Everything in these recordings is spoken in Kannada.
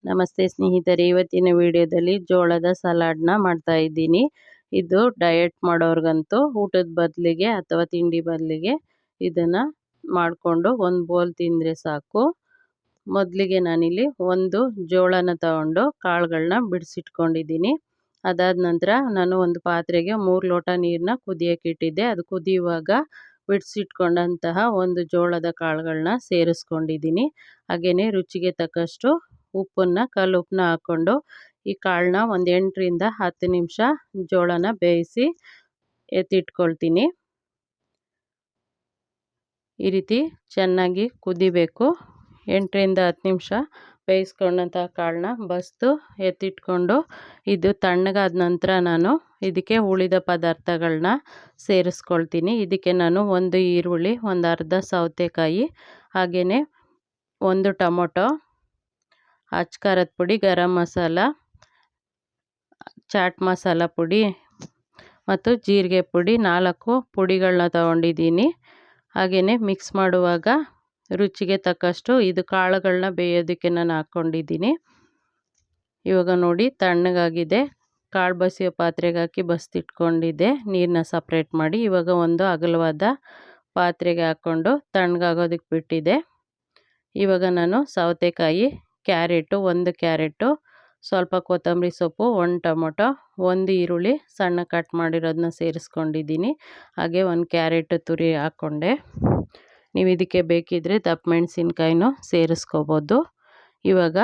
ನಮಸ್ತೆ ಸ್ನೇಹಿತರೆ, ಇವತ್ತಿನ ವಿಡಿಯೋದಲ್ಲಿ ಜೋಳದ ಸಲಾಡ್ನ ಮಾಡ್ತಾ ಇದ್ದೀನಿ. ಇದು ಡಯಟ್ ಮಾಡೋರ್ಗಂತೂ ಊಟದ ಬದಲಿಗೆ ಅಥವಾ ತಿಂಡಿ ಬದಲಿಗೆ ಇದನ್ನ ಮಾಡಿಕೊಂಡು ಒಂದು ಬೌಲ್ ತಿಂದರೆ ಸಾಕು. ಮೊದಲಿಗೆ ನಾನಿಲ್ಲಿ ಒಂದು ಜೋಳನ ತಗೊಂಡು ಕಾಳುಗಳನ್ನ ಬಿಡಿಸಿಟ್ಕೊಂಡಿದ್ದೀನಿ. ಅದಾದ ನಂತರ ನಾನು ಒಂದು ಪಾತ್ರೆಗೆ 3 ಲೋಟ ನೀರನ್ನ ಕುದಿಯೋಕೆ ಇಟ್ಟಿದ್ದೆ. ಅದು ಕುದಿಯುವಾಗ ಬಿಡಿಸಿಟ್ಕೊಂಡಂತಹ ಒಂದು ಜೋಳದ ಕಾಳುಗಳನ್ನ ಸೇರಿಸ್ಕೊಂಡಿದ್ದೀನಿ. ಹಾಗೆಯೇ ರುಚಿಗೆ ತಕ್ಕಷ್ಟು ಕಲ್ಲುಪ್ಪನ್ನ ಹಾಕ್ಕೊಂಡು ಈ ಕಾಳನ್ನ ಒಂದು 8 ರಿಂದ 10 ನಿಮಿಷ ಜೋಳನ ಬೇಯಿಸಿ ಎತ್ತಿಟ್ಕೊಳ್ತೀನಿ. ಈ ರೀತಿ ಚೆನ್ನಾಗಿ ಕುದಿಬೇಕು. 8 ರಿಂದ 10 ನಿಮಿಷ ಬೇಯಿಸ್ಕೊಂಡಂಥ ಕಾಳನ್ನ ಬಸ್ದು ಎತ್ತಿಟ್ಕೊಂಡು ಇದು ತಣ್ಣಗಾದ ನಂತರ ನಾನು ಇದಕ್ಕೆ ಉಳಿದ ಪದಾರ್ಥಗಳನ್ನ ಸೇರಿಸ್ಕೊಳ್ತೀನಿ. ಇದಕ್ಕೆ ನಾನು ಒಂದು ಈರುಳ್ಳಿ, ಒಂದು ಅರ್ಧ ಸೌತೆಕಾಯಿ, ಹಾಗೆಯೇ ಒಂದು ಟೊಮೊಟೊ, ಅಚ್ಚ ಖಾರದ ಪುಡಿ, ಗರಂ ಮಸಾಲ, ಚಾಟ್ ಮಸಾಲ ಪುಡಿ ಮತ್ತು ಜೀರಿಗೆ ಪುಡಿ 4 ಪುಡಿಗಳನ್ನ ತಗೊಂಡಿದ್ದೀನಿ. ಹಾಗೆಯೇ ಮಿಕ್ಸ್ ಮಾಡುವಾಗ ರುಚಿಗೆ ತಕ್ಕಷ್ಟು ಇದು ಕಾಳುಗಳನ್ನ ಬೇಯೋದಕ್ಕೆ ನಾನು ಹಾಕ್ಕೊಂಡಿದ್ದೀನಿ. ಇವಾಗ ನೋಡಿ ತಣ್ಣಗಾಗಿದೆ. ಕಾಳು ಬಸಿಯೋ ಪಾತ್ರೆಗೆ ಹಾಕಿ ಬಸ್ದಿಟ್ಕೊಂಡಿದ್ದೆ ನೀರನ್ನ ಸಪ್ರೇಟ್ ಮಾಡಿ. ಇವಾಗ ಒಂದು ಅಗಲವಾದ ಪಾತ್ರೆಗೆ ಹಾಕ್ಕೊಂಡು ತಣ್ಣಗಾಗೋದಕ್ಕೆ ಬಿಟ್ಟಿದ್ದೆ. ಇವಾಗ ನಾನು ಸೌತೆಕಾಯಿ, ಒಂದು ಕ್ಯಾರೆಟು, ಸ್ವಲ್ಪ ಕೊತ್ತಂಬರಿ ಸೊಪ್ಪು, ಒಂದು ಟೊಮೊಟೊ, ಒಂದು ಈರುಳ್ಳಿ ಸಣ್ಣ ಕಟ್ ಮಾಡಿರೋದನ್ನ ಸೇರಿಸ್ಕೊಂಡಿದ್ದೀನಿ. ಹಾಗೆ ಒಂದು ಕ್ಯಾರೆಟ್ ತುರಿ ಹಾಕ್ಕೊಂಡೆ. ನೀವು ಇದಕ್ಕೆ ಬೇಕಿದ್ದರೆ ದಪ್ಪ ಮೆಣಸಿನ್ಕಾಯಿನೂ ಸೇರಿಸ್ಕೋಬೋದು. ಇವಾಗ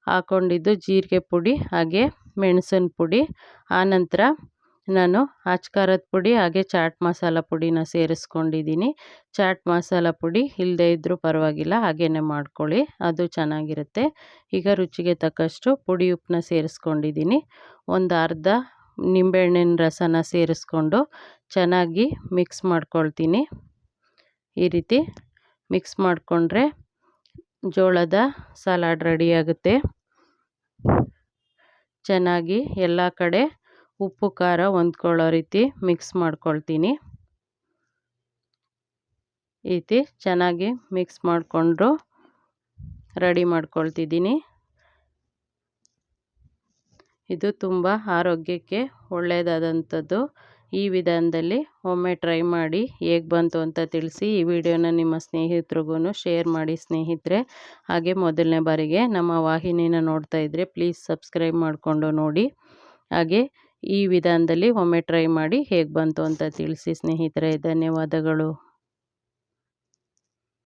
ಹಾಕ್ಕೊಂಡಿದ್ದು ಜೀರಿಗೆ ಪುಡಿ ಹಾಗೆ ಮೆಣಸಿನ ಪುಡಿ, ಆನಂತರ ನಾನು ಅಚ್ಚ ಖಾರದ ಪುಡಿ ಹಾಗೆ ಚಾಟ್ ಮಸಾಲ ಪುಡಿನ ಸೇರಿಸ್ಕೊಂಡಿದ್ದೀನಿ. ಚಾಟ್ ಮಸಾಲ ಪುಡಿ ಇಲ್ಲದೇ ಇದ್ದರೂ ಪರವಾಗಿಲ್ಲ, ಹಾಗೇ ಮಾಡ್ಕೊಳ್ಳಿ, ಅದು ಚೆನ್ನಾಗಿರುತ್ತೆ. ಈಗ ರುಚಿಗೆ ತಕ್ಕಷ್ಟು ಪುಡಿ ಉಪ್ಪನ್ನ ಸೇರಿಸ್ಕೊಂಡಿದ್ದೀನಿ. ಒಂದು ಅರ್ಧ ನಿಂಬೆಹಣ್ಣಿನ ರಸನ ಸೇರಿಸ್ಕೊಂಡು ಚೆನ್ನಾಗಿ ಮಿಕ್ಸ್ ಮಾಡ್ಕೊಳ್ತೀನಿ. ಈ ರೀತಿ ಮಿಕ್ಸ್ ಮಾಡಿಕೊಂಡ್ರೆ ಜೋಳದ ಸಲಾಡ್ ರೆಡಿಯಾಗುತ್ತೆ. ಚೆನ್ನಾಗಿ ಎಲ್ಲ ಕಡೆ ಉಪ್ಪು ಖಾರ ಹೊಂದ್ಕೊಳ್ಳೋ ರೀತಿ ಮಿಕ್ಸ್ ಮಾಡ್ಕೊಳ್ತೀನಿ. ಈ ರೀತಿ ಚೆನ್ನಾಗಿ ಮಿಕ್ಸ್ ಮಾಡಿಕೊಂಡು ರೆಡಿ ಮಾಡ್ಕೊಳ್ತಿದ್ದೀನಿ. ಇದು ತುಂಬ ಆರೋಗ್ಯಕ್ಕೆ ಒಳ್ಳೆಯದಾದಂಥದ್ದು. ಈ ವಿಧಾನದಲ್ಲಿ ಒಮ್ಮೆ ಟ್ರೈ ಮಾಡಿ ಹೇಗೆ ಬಂತು ಅಂತ ತಿಳಿಸಿ. ಈ ವಿಡಿಯೋನ ನಿಮ್ಮ ಸ್ನೇಹಿತರಿಗೂ ಶೇರ್ ಮಾಡಿ ಸ್ನೇಹಿತರೆ. ಹಾಗೆ ಮೊದಲನೇ ಬಾರಿಗೆ ನಮ್ಮ ವಾಹಿನಿನ ನೋಡ್ತಾ ಇದ್ದರೆ ಪ್ಲೀಸ್ ಸಬ್ಸ್ಕ್ರೈಬ್ ಮಾಡಿಕೊಂಡು ನೋಡಿ. ಹಾಗೆ ಈ ವಿಧಾನದಲ್ಲಿ ಒಮ್ಮೆ ಟ್ರೈ ಮಾಡಿ ಹೇಗೆ ಬಂತು ಅಂತ ತಿಳಿಸಿ ಸ್ನೇಹಿತರೆ. ಧನ್ಯವಾದಗಳು.